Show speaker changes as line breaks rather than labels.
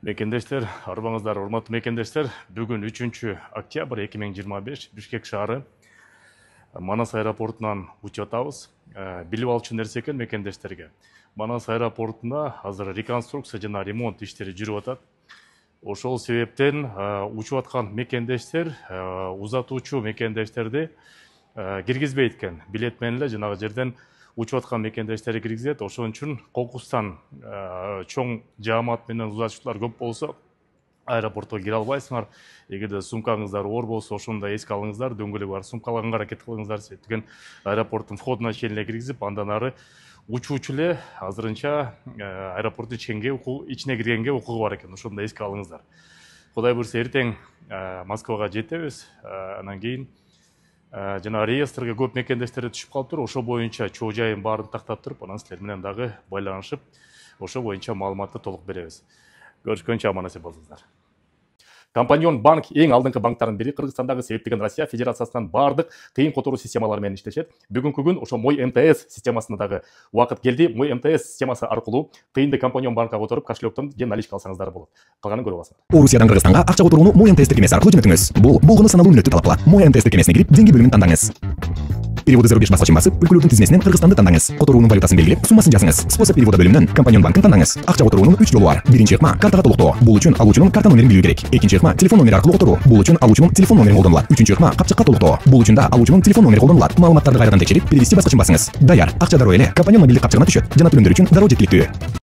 Мекендештер, арбаңыздар, урматтуу мекендештер, бүгүн 3 октябрь 2025 Бишкек шаары Манас аэропортунан учуп атабыз. Билип алчу нерсе экен мекендештерге. Манас аэропортунда азыр реконструкция жана ремонт иштери жүрүп атат. Ошол себептен учуп аткан мекендештер узатуучу мекендештерди киргизбейт экен. Билет менен эле жанагы жерден учуп аткан мекендештерди киргизет. Ошон үчүн кокустан чоң жаамат менен узатуучулар көп болсо аэропортко кире албайсыңар. Эгерде сумкаңыздар оор болсо ошондо эске алыңыздар, дөңгөлөгү бар сумкаларыңарга аракет кылыңыздар. Сөйткөн аэропорттун входуна чейин эле киргизип, андан ары учуучу эле азырынча аэропорттун ичине киргенге укугу бар экен. Ошондо эске алыңыздар. Кудай буйрса эртең Москвага жетебиз. Анан кийин жана реестрге көп мекендештер түшүп калыптыр. Ошо боюнча чоо жайын баарын тактап туруп, анан силер менен дагы байланышып, ошо боюнча маалыматты толук беребиз. Görüşкөнчө аман эсен болуңуздар. Компаньон банк эң алдыңкы банктардын бири. Кыргызстандагы септеген Россия Федерациясынан бардык тыйын которуу системалары менен иштешет. Бүгүнкү күн ошо Мой МТС системасына дагы убакыт келди. Мой МТС системасы аркылуу тыйынды компаньон банкка которуп, кошелектон же наличка алсаңыздар болот. Калганын көрүп аласыңар.
Орусиядан Кыргызстанга акча которууну Мой МТС тиркемеси аркылуу жөнөтүңүз. Бул болгону саналуу мүнөттү талап кылат. Мой МТС тиркемесине кирип, деньги бөлүмүн тандаңыз. Переводы зарубеж баскычын басып, өлкөлөрдүн тизмесинен Кыргызстанды тандаңыз. Которуунун валютасын белгилеп, суммасын жазыңыз. Способ перевода бөлүмүнөн компаньон банкын тандаңыз. Акча которуунун 3 жолу бар. Биринчи ыкма картага толуктоо. Бул үчүн алуучунун карта номерин билүү керек. Экинчи ыкма телефон номери аркылуу которуу. Бул үчүн алуучунун телефон номерин колдонулат. Үчүнчү ыкма капчыкка толуктоо. Бул үчүн да алуучунун телефон номери колдонулат. Маалыматтарды кайрадан текшерип, перевести баскычын басыңыз. Даяр. Акча дароо эле компаньон мобилдик капчыгына түшөт. Жана төлөмдөр үчүн дароо жеткиликтүү.